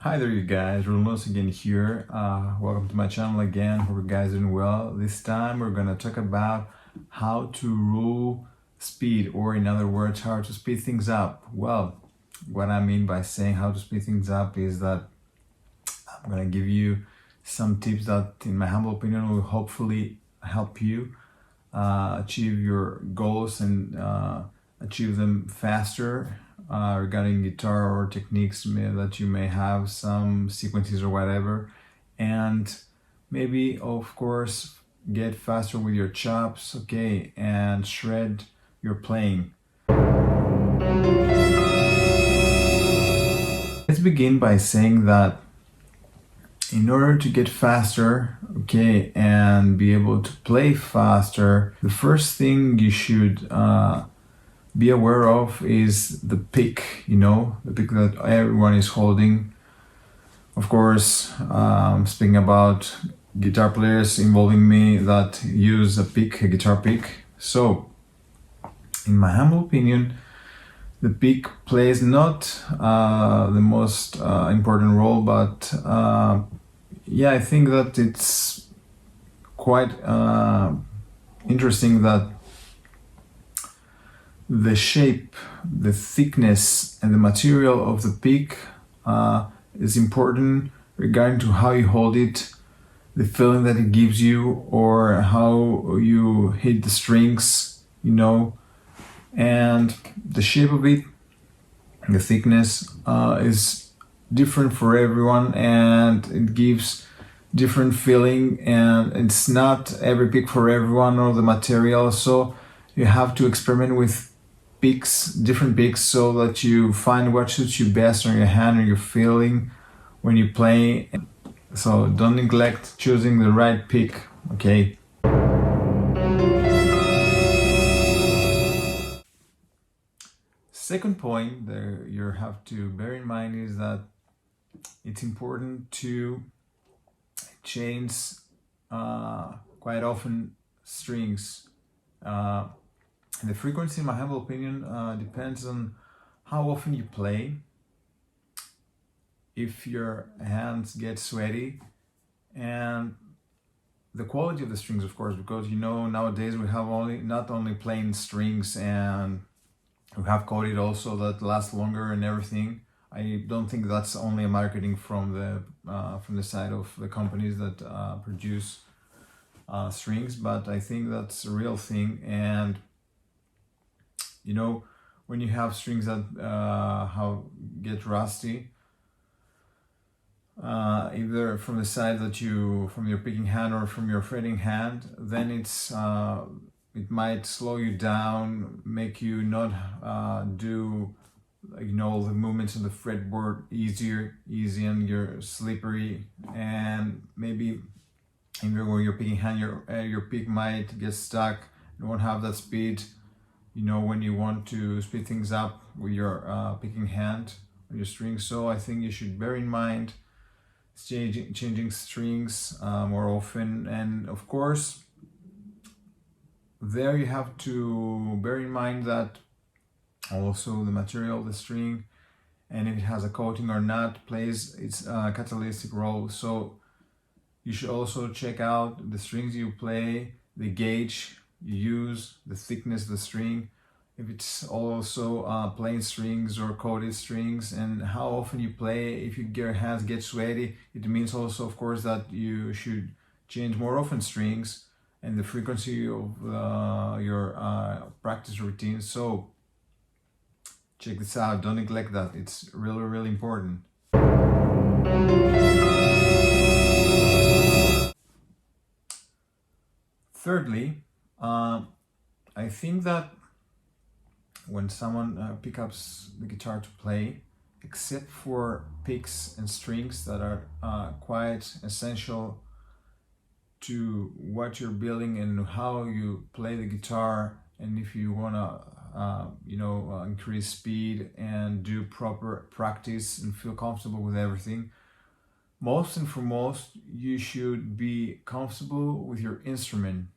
Hi there you guys, RoolNoss again here. Welcome to my channel again. Hope you guys are doing well. This time we're gonna talk about how to rule speed, or in other words, how to speed things up. Well, what I mean by saying how to speed things up is that I'm gonna give you some tips that, in my humble opinion, will hopefully help you achieve your goals and achieve them faster. Regarding guitar or techniques that you may have, some sequences or whatever, and maybe of course get faster with your chops, okay, and shred your playing. Let's begin by saying that in order to get faster, okay, and be able to play faster, the first thing you should be aware of is the pick, the pick that everyone is holding. Of course, speaking about guitar players involving me that use a guitar pick. So, in my humble opinion, the pick plays not the most important role, but yeah, I think that it's quite interesting that the shape, the thickness, and the material of the pick is important regarding to how you hold it, the feeling that it gives you, or how you hit the strings, and the shape of it, the thickness is different for everyone, and it gives different feeling, and it's not every pick for everyone, or the material, so you have to experiment with different picks, so that you find what suits you best on your hand or your feeling when you play. So don't neglect choosing the right pick, okay? Second point that you have to bear in mind is that it's important to change quite often strings. The frequency, in my humble opinion, depends on how often you play, if your hands get sweaty, and the quality of the strings, of course, because nowadays we have not only plain strings, and we have coated also that last longer and everything. I don't think that's only a marketing from the side of the companies that produce strings, but I think that's a real thing. And when you have strings that get rusty, either from the side from your picking hand or from your fretting hand, then it might slow you down, make you not do all the movements on the fretboard easy, and you're slippery, and maybe even when you're picking hand, your pick might get stuck. You won't have that speed when you want to speed things up with your picking hand or your strings. So I think you should bear in mind changing strings more often. And of course, there you have to bear in mind that also the material of the string, and if it has a coating or not, plays its catalytic role. So you should also check out the strings you play, the gauge you use, the thickness of the string, if it's also plain strings or coated strings, and how often you play. If your hands get sweaty, it means also, of course, that you should change more often strings, and the frequency of your practice routine. So check this out, don't neglect that, it's really, really important. Thirdly, I think that when someone picks up the guitar to play, except for picks and strings that are quite essential to what you're building and how you play the guitar, and if you want to increase speed and do proper practice and feel comfortable with everything, most and foremost, you should be comfortable with your instrument.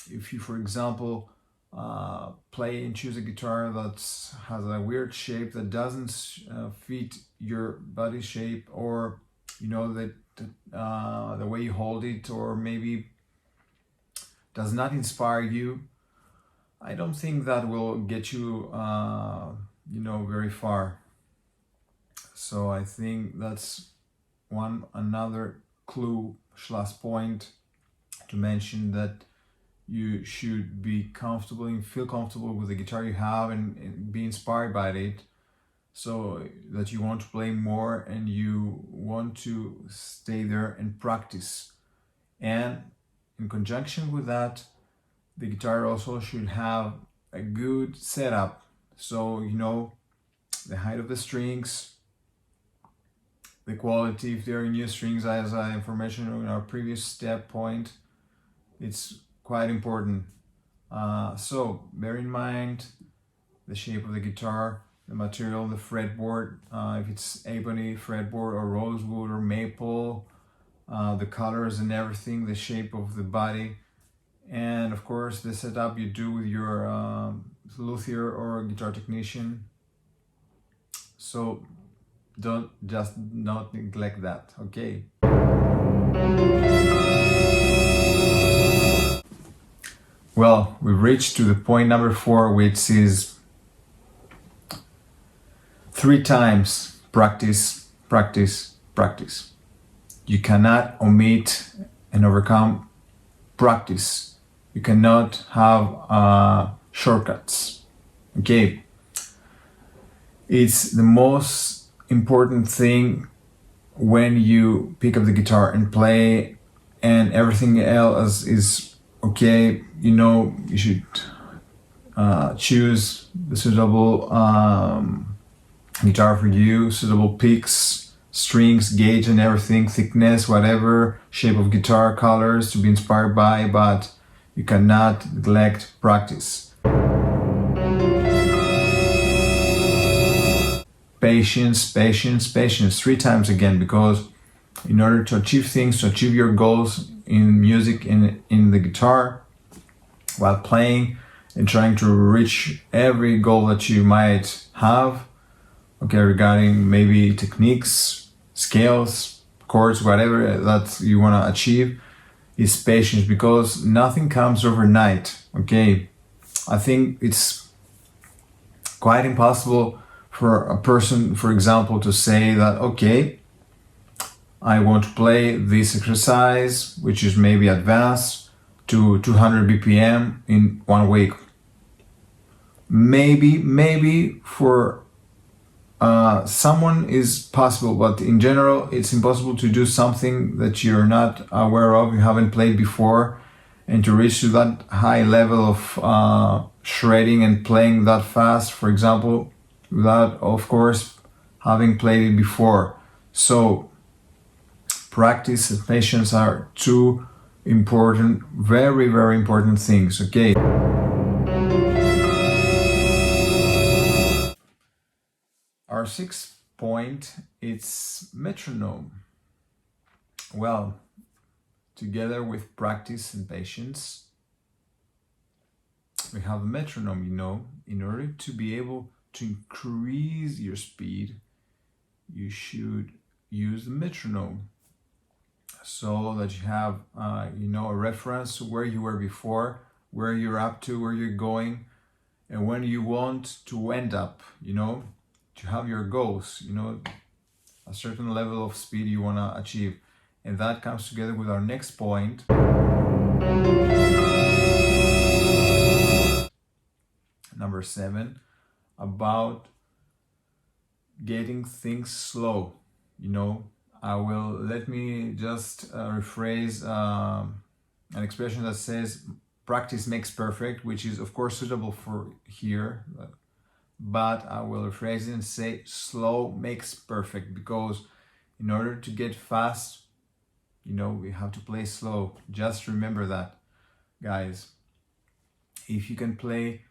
If you, for example, play and choose a guitar that has a weird shape that doesn't fit your body shape, or you know that the way you hold it, or maybe does not inspire you, I don't think that will get you you know, very far. So I think that's another clue / point to mention, that you should be comfortable and feel comfortable with the guitar you have, and be inspired by it, so that you want to play more and you want to stay there and practice. And in conjunction with that, the guitar also should have a good setup. So, you know, the height of the strings, the quality, if they're new strings, as I information in our previous step point, it's quite important. So bear in mind the shape of the guitar, the material, the fretboard, if it's ebony fretboard or rosewood or maple, the colors and everything, the shape of the body, and of course the setup you do with your luthier or guitar technician. So don't just not neglect that, okay? Well, we've reached to the point number 4, which is 3 times practice, practice, practice. You cannot omit and overcome practice. You cannot have shortcuts, okay? It's the most important thing when you pick up the guitar and play, and everything else is okay. You know, you should choose the suitable guitar for you, suitable picks, strings, gauge and everything, thickness, whatever, shape of guitar, colors to be inspired by, but you cannot neglect practice. Patience, patience, patience, 3 times again, because in order to achieve things, to achieve your goals in music, in the guitar, while playing and trying to reach every goal that you might have, okay, regarding maybe techniques, scales, chords, whatever that you want to achieve, is patience, because nothing comes overnight, okay? I think it's quite impossible for a person, for example, to say that, okay, I want to play this exercise, which is maybe advanced, to 200 BPM in 1 week. Maybe for someone is possible, but in general, it's impossible to do something that you're not aware of, you haven't played before, and to reach to that high level of shredding and playing that fast, for example, without, of course, having played it before. So practice and patience are 2 important, very, very important things, okay? Our 6th point, it's metronome. Well, together with practice and patience, we have a metronome, you know. In order to be able to increase your speed, you should use the metronome, so that you have you know, a reference where you were before, where you're up to, where you're going, and when you want to end up, you know, to have your goals, you know, a certain level of speed you want to achieve. And that comes together with our next point, number 7, about getting things slow, you know. Let me just rephrase an expression that says practice makes perfect, which is of course suitable for here, but I will rephrase it and say slow makes perfect, because in order to get fast, you know, we have to play slow. Just remember that, guys. If you can play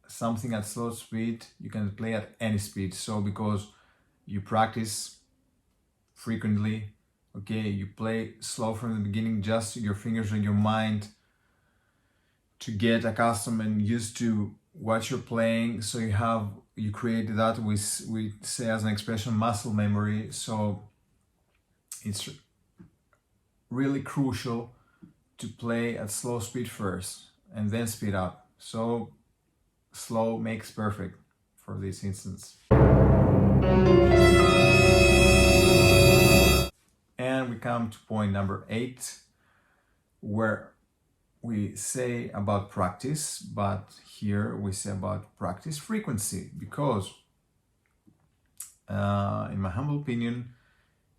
something at slow speed, you can play at any speed. So because you practice frequently, okay, you play slow from the beginning, just your fingers and your mind to get accustomed and used to what you're playing. So you create that we say as an expression muscle memory. So it's really crucial to play at slow speed first and then speed up. So slow makes perfect for this instance. And we come to point number 8, where we say about practice, but here we say about practice frequency, because in my humble opinion,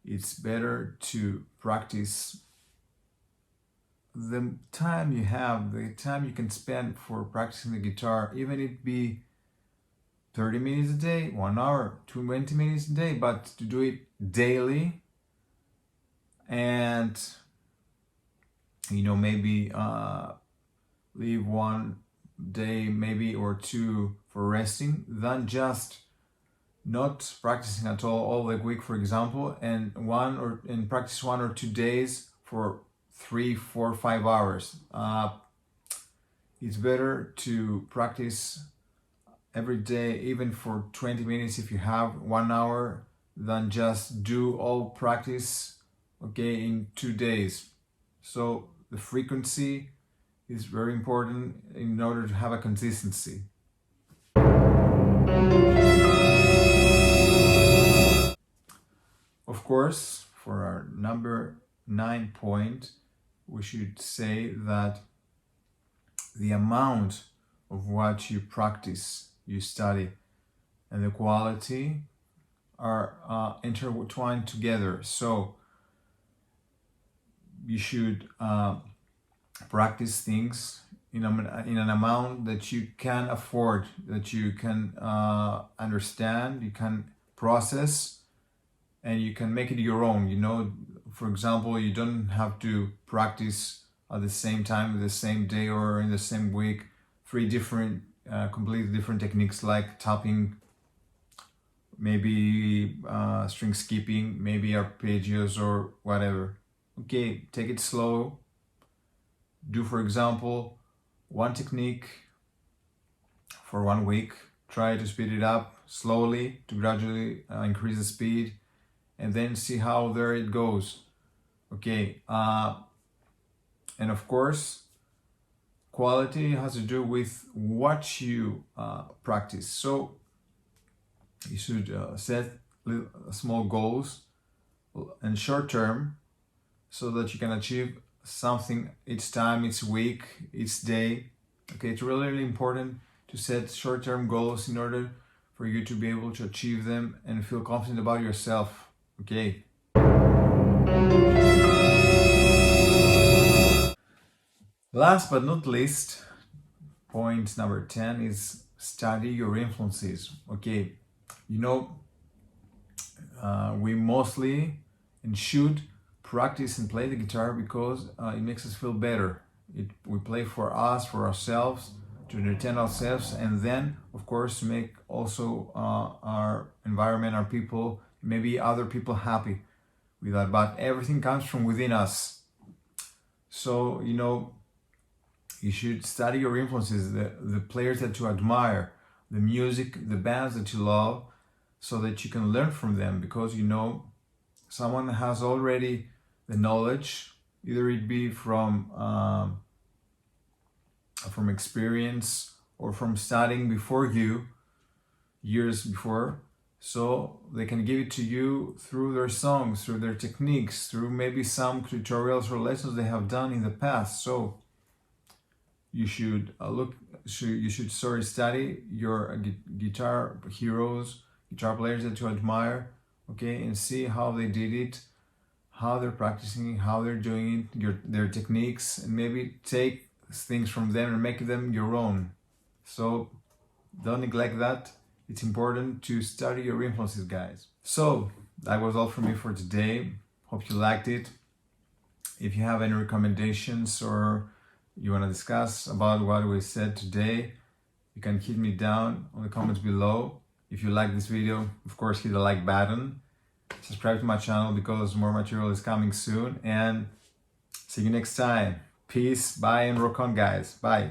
it's better to practice the time you have, the time you can spend for practicing the guitar, even it be 30 minutes a day, 1 hour, 20 minutes a day, but to do it daily and maybe leave 1 day maybe or 2 for resting, than just not practicing at all the week, for example, and practice 1 or 2 days for 3, 4, 5 hours. It's better to practice every day, even for 20 minutes if you have 1 hour, than just do all practice in 2 days. So the frequency is very important in order to have a consistency. Of course, for our number 9 point, we should say that the amount of what you practice, you study, and the quality are intertwined together. So you should practice things in an amount that you can afford, that you can understand, you can process, and you can make it your own. For example, you don't have to practice at the same time, the same day, or in the same week, 3 different, completely different techniques like tapping, maybe string skipping, maybe arpeggios or whatever. Okay, take it slow. Do, for example, 1 technique for 1 week. Try to speed it up slowly to gradually increase the speed, and then see how there it goes. Okay, and of course, quality has to do with what you practice. So you should set small goals and short term, so that you can achieve something each time, each week, each day. Okay, it's really, really important to set short-term goals in order for you to be able to achieve them and feel confident about yourself. Okay. Last but not least, point number 10 is study your influences. Okay, we mostly and should practice and play the guitar because it makes us feel better. We play for us, for ourselves, to entertain ourselves, and then, of course, to make also our environment, our people, maybe other people happy with that. But everything comes from within us. So, you should study your influences, the players that you admire, the music, the bands that you love, so that you can learn from them, because someone has already the knowledge, either it be from experience or from studying before you, years before, so they can give it to you through their songs, through their techniques, through maybe some tutorials or lessons they have done in the past. So you should study your guitar heroes, guitar players that you admire, okay, and see how they did it, how they're practicing, how they're doing it, their techniques, and maybe take things from them and make them your own. So don't neglect that. It's important to study your influences, guys. So that was all from me for today. Hope you liked it. If you have any recommendations or you want to discuss about what we said today, you can hit me down on the comments below. If you like this video, of course, hit the like button. Subscribe to my channel because more material is coming soon, and see you next time. Peace, bye, and rock on, guys. Bye.